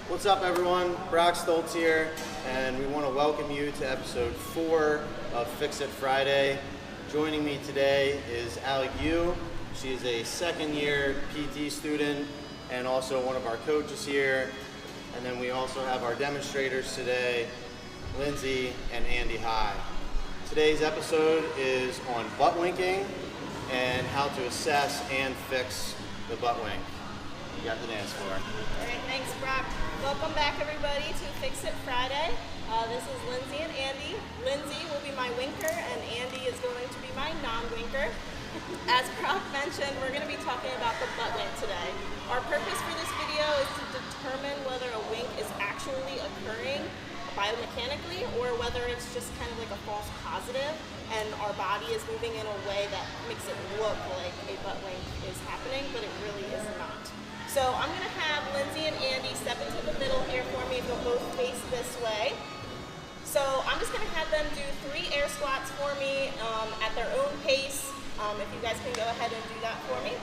What's up, everyone? Brock Stoltz here, and we want to welcome you to episode 4 of Fix It Friday. Joining me today is Allie Yu. She is a second-year PT student and also one of our coaches here. And then we also have our demonstrators today, Lindsay and Andy High. Today's episode is on butt winking and how to assess and fix the butt wink. You got the dance floor. All right, thanks, Brock. Welcome back, everybody, to Fix It Friday. This is Lindsay and Andy. Lindsay will be my winker, and Andy is going to be my non-winker. As Brock mentioned, we're going to be talking about the butt wink today. Our purpose for this video is to determine whether a wink is actually occurring biomechanically or whether it's just kind of like a false positive and our body is moving in a way that makes it look like a butt wink is happening, but it really is not. So I'm going to have Lindsay and Andy step into the middle here for me. They'll both face this way. So I'm just going to have them do 3 air squats for me at their own pace. If you guys can go ahead and do that for me.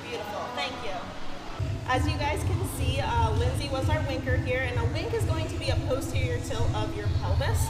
Beautiful, thank you. As you guys can see, Lindsay was our winker here, and a wink is going to be a posterior tilt of your pelvis,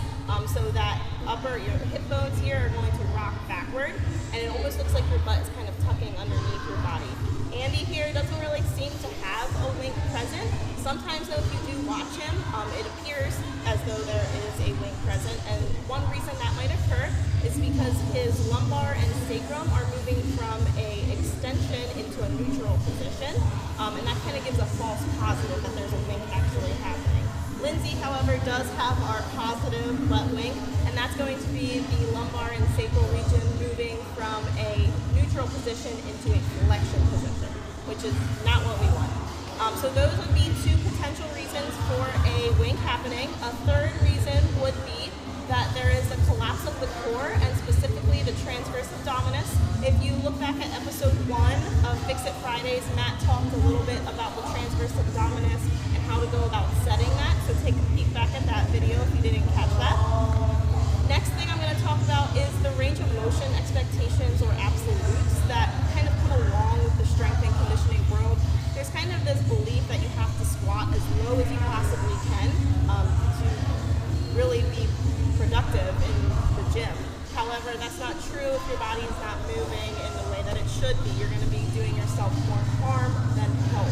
so that your hip bones here are going to rock backward, and it almost looks like your butt is kind of tucking underneath your body. Andy here doesn't really seem to have a wink present. Sometimes though, if you do watch him, it appears as though there is a wink present, and one reason that might occur is because his lumbar and sacrum are moving from a extension into a neutral position, and that kind of gives a false positive that there's a wink actually happening. Lindsay, however, does have our positive butt wink, and that's going to be the lumbar and sacral region moving from a neutral position into a flexion position, which is not what we want. So those would be 2 potential reasons for a wink happening. A third reason would be that there is a collapse of the core, and specifically the transverse abdominis. If you look back at episode 1 of Fix It Fridays, Matt talked a little bit about the transverse abdominis and how to go about setting that, so take a peek back at that video if you didn't catch that. Next thing I'm going to talk about is the range of motion expectations or absolutes that kind of come along with the strength and conditioning world. There's kind of this belief that you have to squat as low as you possibly can to really be productive in the gym. However, that's not true if your body is not moving in the way that it should be. You're going to be doing yourself more harm than help.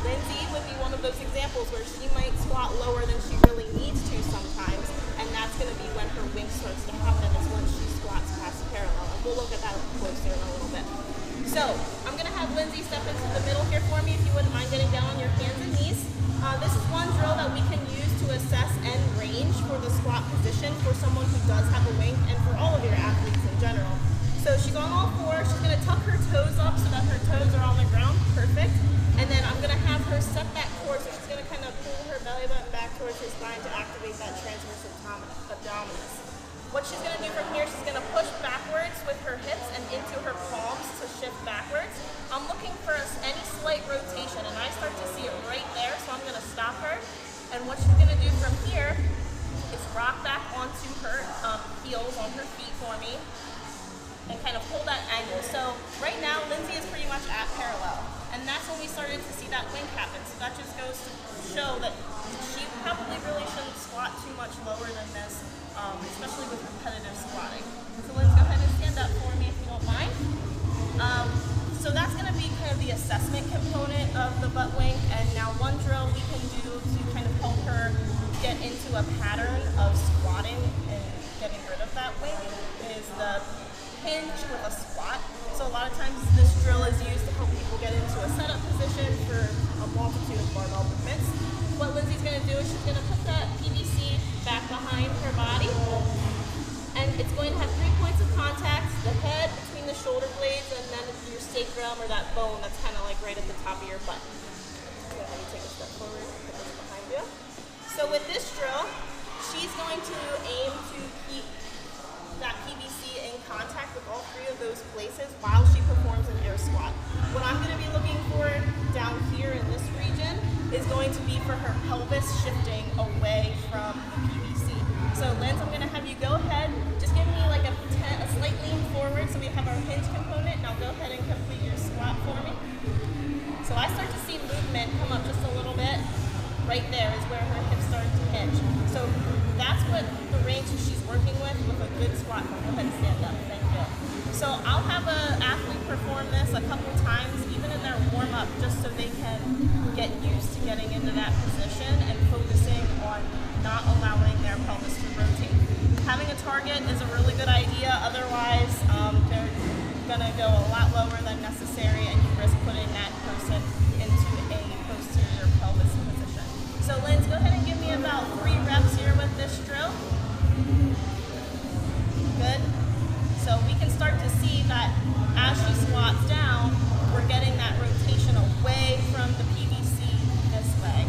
Lindsay would be one of those examples where she might squat lower than she really needs to sometimes, and that's going to be when her wink starts to happen, is when she squats past parallel. And we'll look at that closer in a little bit. So I'm going to have Lindsay step into the middle here for me if you wouldn't mind getting down on your hands and knees. This is one drill that we can use to assess end range for the squat position for someone who does have a wink and for all of your athletes in general. So she's on all 4. She's going to tuck her toes up so that her toes are on the ground. Perfect. And then I'm going to have her set that core, so she's going to kind of pull her belly button back towards her spine to activate that transverse abdominis. What she's going to do from here, she's going to push backwards with her hips and into her palms to shift backwards. I'm looking for any slight rotation, and I start to see it right there, so I'm going to stop her. And what she's going to do from here is rock back onto her heels on her feet for me and kind of hold that angle. So right now, Lindsay is pretty much at parallel, and that's when we started to see that wink happen. So that just goes to show that she probably really shouldn't squat too much lower than this, especially with repetitive squatting. So let's go ahead and stand up for me if you don't mind. So that's going to be kind of the assessment component of the butt wink, and now one drill we can do to kind of help her get into a pattern of squatting and getting rid of that wink is the hinge with a squat. So a lot of times this drill is used to help people get into a setup position for a multitude of barbell movements. What Lindsay's going to do is she's going to put that PVC back behind her body, and it's going to have 3 points of contact: the head between the shoulder blades, and then your sacrum, or that bone that's kind of like right at the top of your butt. Go ahead and take a step forward and put this behind you. So with this drill, she's going to aim to keep that PVC in contact with all 3 of those places while she performs an air squat. What I'm going to be looking for down here in this region is going to be for her pelvis shifting away from the PVC. So Linz, I'm going to have you go ahead, just give me like a slight lean forward so we have our hinge component. Now go ahead and complete your this a couple times, even in their warm-up, just so they can get used to getting into that position and focusing on not allowing their pelvis to rotate. Having a target is a really good idea, otherwise they're going to go a lot lower than necessary and you risk putting that person into a posterior pelvis position. So Lindsay, go ahead and give me about 3 reps here with this drill. Good. So we can start to see that as she squats down, we're getting that rotation away from the PVC this way.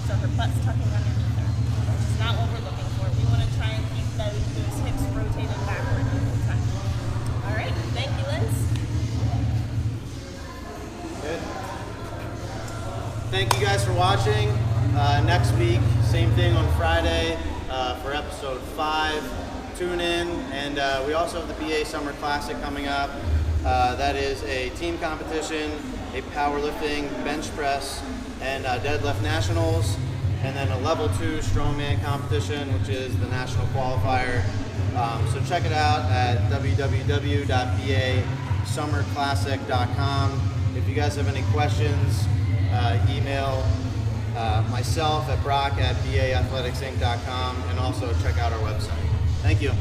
So her butt's tucking underneath her, which is not what we're looking for. We want to try and keep those hips rotated backward the whole time. All right, thank you, Linz. Good. Thank you guys for watching. Next week, same thing on Friday for episode 5. Tune in, and we also have the BA Summer Classic coming up. That is a team competition, a powerlifting, bench press, and deadlift nationals, and then a level 2 strongman competition, which is the national qualifier. So check it out at www.basummerclassic.com. If you guys have any questions, email myself at brock@baathletics.inc.com, and also check out our website. Thank you.